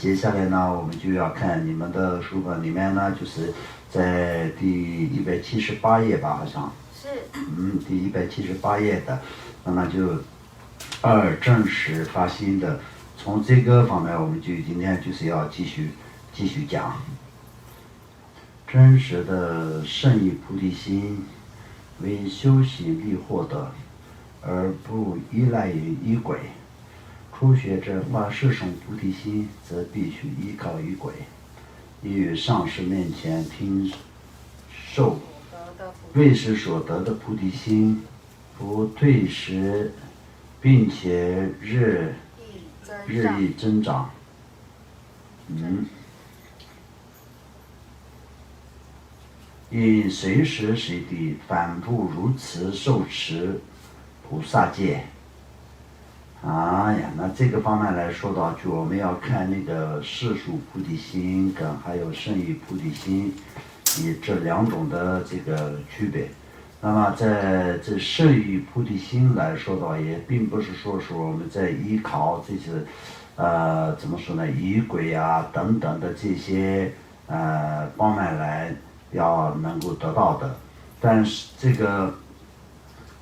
接下来呢，我们就要看你们的书本里面呢，就是在第178页吧，好像。是。第178页的，那么就二正实发心的，从这个方面，我们就今天就是要继续讲。真实的圣意菩提心，为修行力获得，而不依赖于仪轨。初学者发誓生菩提心，则必须依靠仪轨，以于上师面前听受为师所得的菩提心，不退失，并且日益增长。应随时随地反复如此受持菩萨戒。那这个方面来说到，就我们要看那个世俗菩提心跟还有圣意菩提心，以这两种的这个区别。那么在这圣意菩提心来说到，也并不是说我们在依靠这些怎么说呢，仪轨啊等等的这些方面来要能够得到的。但是这个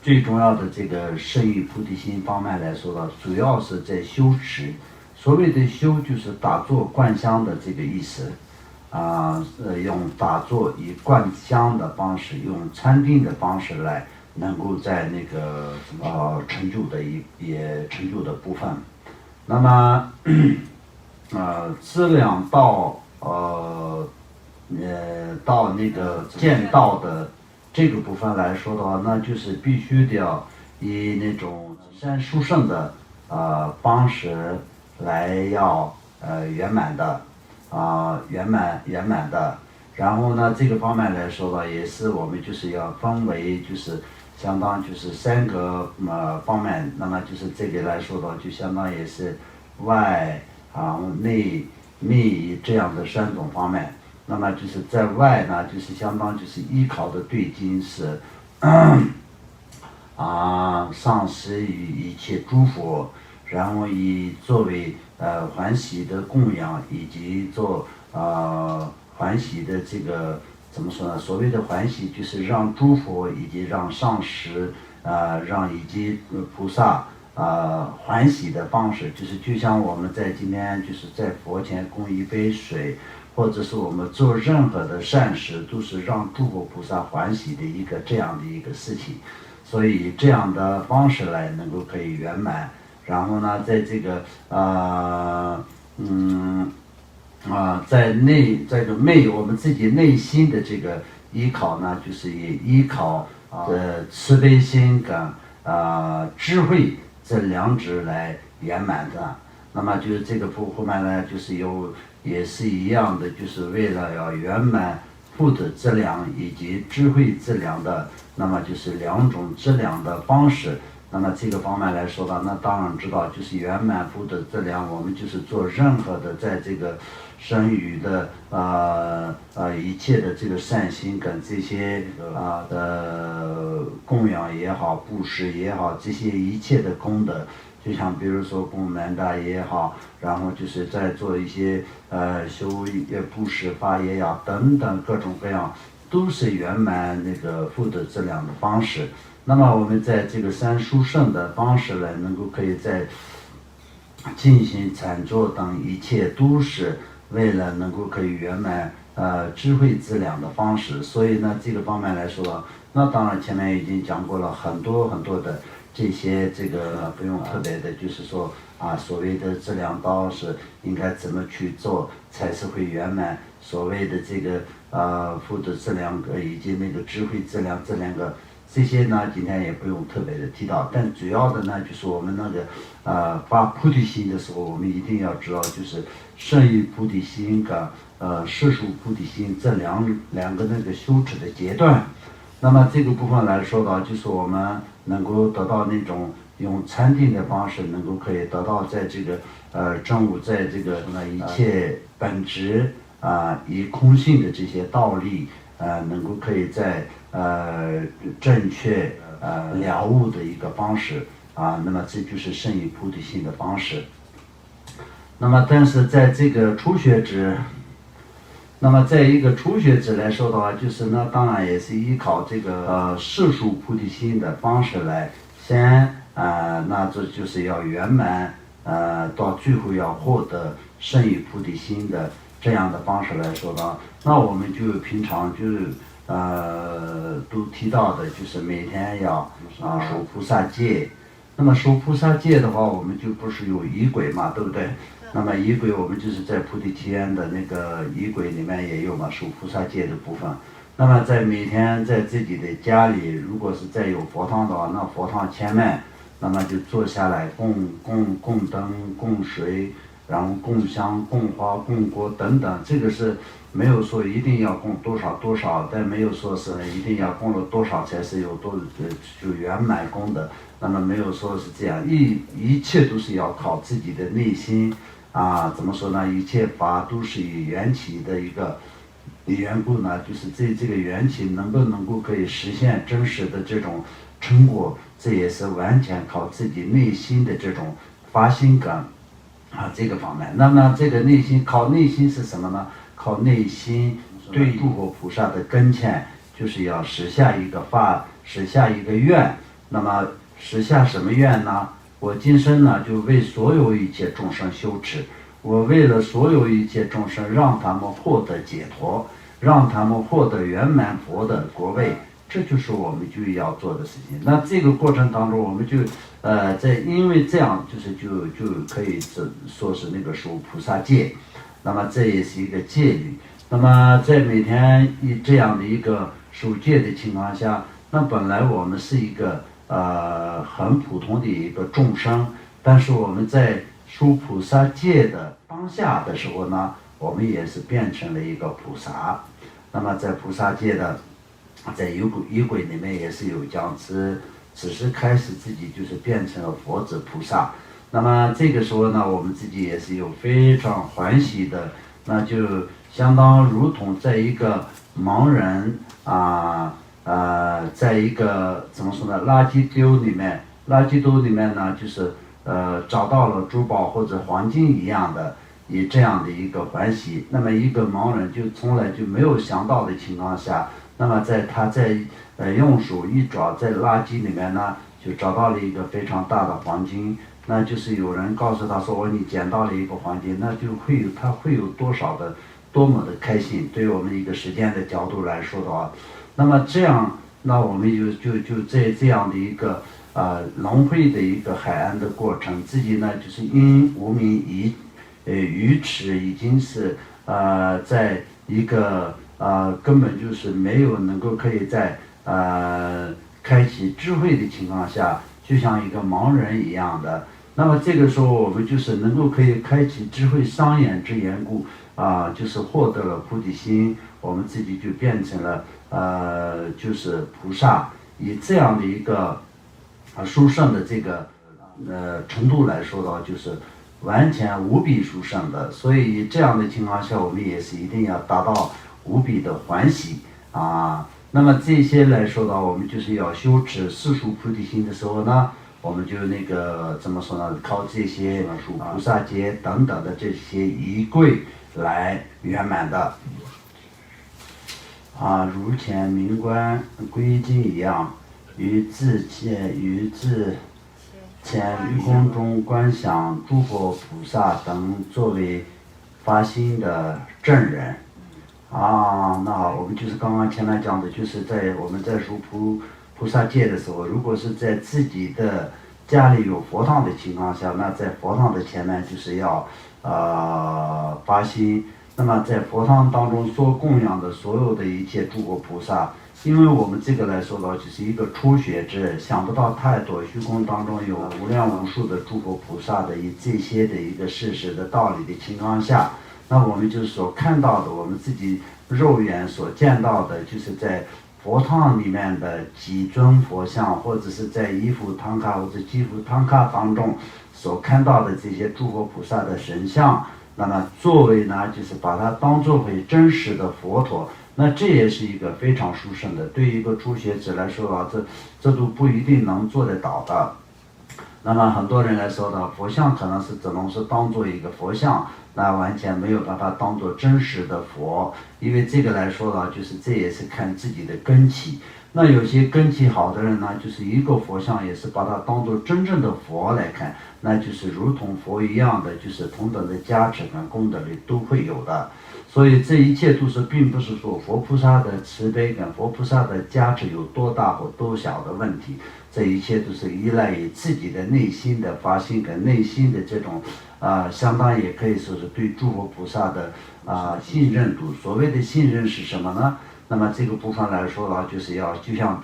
最重要的这个圣意菩提心方面来说呢，主要是在修持。所谓的修，就是打坐观香的这个意思。用打坐以观香的方式，用禅定的方式来能够在那个成就的部分。那么资粮到那个见道的这个部分来说的话，那就是必须得要以那种善殊胜的方式来要圆满的圆满的。然后呢，这个方面来说呢，也是我们就是要分为就是相当就是3个方面。那么就是这个来说的，就相当也是外内密这样的3种方面。那么就是在外呢，就是相当就是依靠的对境是上师与一切诸佛，然后以作为欢喜的供养，以及做欢喜的这个怎么说呢？所谓的欢喜，就是让诸佛以及让上师让以及菩萨欢喜的方式，就是就像我们在今天就是在佛前供一杯水，或者是我们做任何的善事，都是让诸佛菩萨欢喜的这样的一个事情。所以这样的方式来能够可以圆满。然后呢，在这个在这个我们自己内心的这个依靠呢，就是以依靠慈悲心跟智慧这2者来圆满的。那么就是这个后面呢，就是也是一样的，就是为了要圆满福德资粮以及智慧资粮的，那么就是2种资粮的方式。那么这个方面来说呢，那当然知道就是圆满福德资粮，我们就是做任何的在这个生语的一切的这个善心跟这些的供养也好，布施也好，这些一切的功德，就像比如说供曼达也好，然后就是在做一些修布施法也好等等各种各样，都是圆满那个福德资粮的方式。那么我们在这个三殊胜的方式呢，能够可以在进行禅坐等一切都是为了能够可以圆满智慧资粮的方式。所以呢，这个方面来说，那当然前面已经讲过了很多很多的这些这个不用特别的，就是说所谓的资粮道是应该怎么去做才是会圆满。所谓的这个福德资粮以及那个智慧资粮这2个。这些呢，今天也不用特别的提到，但主要的呢，就是我们那个发菩提心的时候，我们一定要知道，就是圣意菩提心跟世俗菩提心这两个那个修持的阶段。那么这个部分来说的，就是我们能够得到那种用禅定的方式，能够可以得到在这个证悟在这个一切本质以空性的这些道理。能够可以在正确了悟的一个方式那么这就是圣意菩提心的方式。那么但是在这个初学者，那么在一个初学者来说的话，就是那当然也是依靠这个世俗菩提心的方式来先那这就是要圆满到最后要获得圣于菩提心的这样的方式来说的，那我们就平常就是都提到的就是每天要守菩萨戒。那么守菩萨戒的话，我们就不是有仪轨嘛，对不对？那么仪轨我们就是在菩提提愿的那个仪轨里面也有嘛，守菩萨戒的部分。那么在每天在自己的家里，如果是再有佛堂的话，那佛堂前面，那么就坐下来供灯、供水，然后供香、供花、供果等等，这个是没有说一定要供多少，但没有说是一定要供了多少才是有就圆满功德。那么没有说是这样，一切都是要靠自己的内心怎么说呢？一切法都是以缘起的一个缘故呢，就是这个缘起能够可以实现真实的这种成果，这也是完全靠自己内心的这种发心感这个方面。那么这个靠内心是什么呢？靠内心对诸佛菩萨的跟前，就是要实下一个愿。那么实下什么愿呢？我今生呢就为所有一切众生修持，我为了所有一切众生，让他们获得解脱，让他们获得圆满佛的国位，这就是我们就要做的事情。那这个过程当中，我们就因为这样就可以说是那个守菩萨戒，那么这也是一个戒律。那么在每天这样的一个守戒的情况下，那本来我们是一个很普通的一个众生，但是我们在守菩萨戒的当下的时候呢，我们也是变成了一个菩萨。那么在菩萨戒的，在仪轨里面也是有讲只是开始自己就是变成了佛子菩萨。那么这个时候呢，我们自己也是有非常欢喜的，那就相当如同在一个盲人在一个怎么说呢，垃圾堆里面呢，就是找到了珠宝或者黄金一样的，以这样的一个欢喜。那么一个盲人就从来就没有想到的情况下，那么他在用手一抓，在垃圾里面呢，就找到了一个非常大的黄金。那就是有人告诉他说，你捡到了一个黄金，那就他会有多么的开心。对于我们一个时间的角度来说的话，那么这样，那我们就在这样的一个轮回的一个海岸的过程，自己呢就是因无明愚痴，已经是在一个根本就是没有能够可以在开启智慧的情况下，就像一个盲人一样的。那么这个时候我们就是能够可以开启智慧商眼之缘故就是获得了菩提心，我们自己就变成了就是菩萨。以这样的一个殊胜的这个程度来说的话，就是完全无比殊胜的。所以这样的情况下，我们也是一定要达到无比的欢喜那么这些来说的话，我们就是要修持世俗菩提心的时候呢，我们就那个怎么说呢？靠这些菩萨戒等等的这些仪轨来圆满的如前明观归经一样，于自前于于宫中观想诸佛菩萨等作为发心的证人那好，我们就是刚刚前面讲的，就是我们在守菩萨戒的时候，如果是在自己的家里有佛堂的情况下，那在佛堂的前面就是要发心。那么在佛堂当中所供养的所有的一切诸佛菩萨，因为我们这个来说的话，就是一个初学者，想不到太多虚空当中有无量无数的诸佛菩萨的以这些的一个事实的道理的情况下，那我们就是所看到的，我们自己肉眼所见到的，就是在佛堂里面的几尊佛像，或者是在一幅唐卡或者几幅唐卡当中所看到的这些诸佛菩萨的神像，那么作为呢，就是把它当作为真实的佛陀，那这也是一个非常殊胜的。对于一个初学者来说这都不一定能做得到的。那么很多人来说呢，佛像可能是只能是当做一个佛像，那完全没有办法当做真实的佛，因为这个来说呢，就是这也是看自己的根器。那有些根器好的人呢，就是一个佛像也是把它当做真正的佛来看，那就是如同佛一样的，就是同等的加持跟功德力都会有的。所以这一切都是并不是说佛菩萨的慈悲跟佛菩萨的加持有多大或多小的问题，这一切都是依赖于自己的内心的发心跟内心的这种相当也可以说是对诸佛菩萨的信任度。所谓的信任是什么呢？那么这个部分来说呢，就是要就像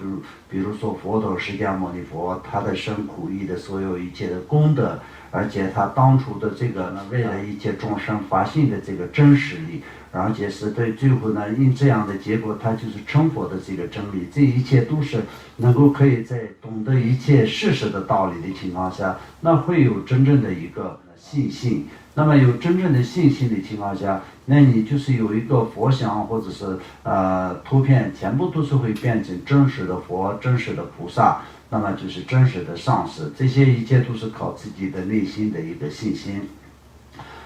比如说佛陀释迦牟尼佛，他的生苦役的所有一切的功德，而且他当初的这个呢，为了一切众生发心的这个真实力，而且是对最后呢，因这样的结果，他就是成佛的这个真理，这一切都是能够可以在懂得一切事实的道理的情况下，那会有真正的一个信心。那么有真正的信心的情况下，那你就是有一个佛像或者是图片，全部都是会变成真实的佛、真实的菩萨，那么就是真实的上师，这些一切都是靠自己的内心的一个信心。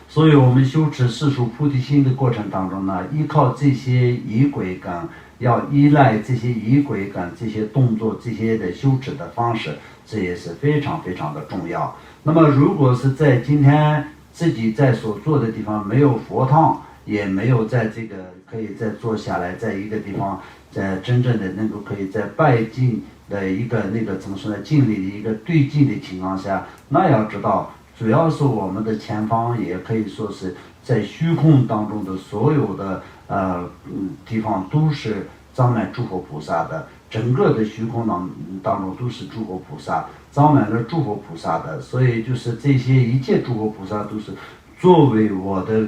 所以我们修持世俗菩提心的过程当中呢，依靠这些仪轨跟要依赖这些仪轨跟这些动作这些的修持的方式，这也是非常非常的重要。那么如果是在今天自己在所做的地方没有佛堂，也没有在这个可以再坐下来，在一个地方在真正的能够可以在拜敬的一个那个怎么说呢，敬礼的一个对敬的情况下，那要知道主要是我们的前方，也可以说是在虚空当中的所有的地方都是装满诸佛菩萨的，整个的虚空当中都是诸佛菩萨，装满了诸佛菩萨的，所以就是这些一切诸佛菩萨都是作为我的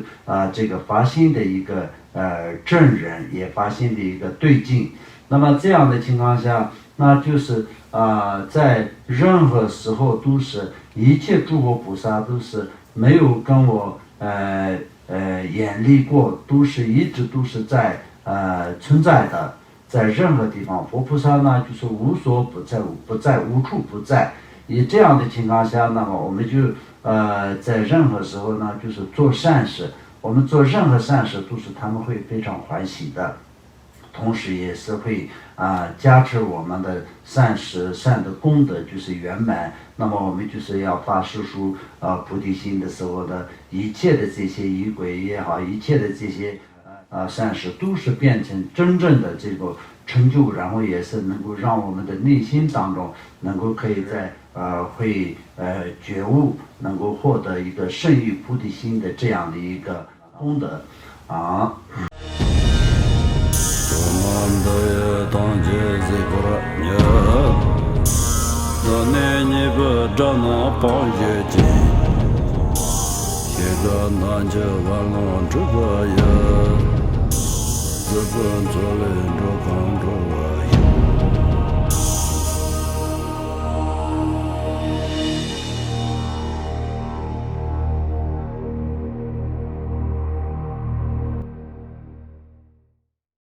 这个发心的一个证人，也发心的一个对境。那么这样的情况下，那就是在任何时候都是一切诸佛菩萨都是没有跟我眼力过，都是一直都是在存在的，在任何地方，佛菩萨呢就是无所不在，不在无处不在。以这样的情况下，那么我们就在任何时候呢，就是做善事，我们做任何善事都是他们会非常欢喜的，同时也是会加持我们的善事善的功德就是圆满。那么我们就是要发世俗菩提心的时候的一切的这些仪轨也好，一切的这些善事都是变成真正的这个成就，然后也是能够让我们的内心当中能够可以在会觉悟，能够获得一个胜于菩提心的这样的一个功德啊。自本作人着康着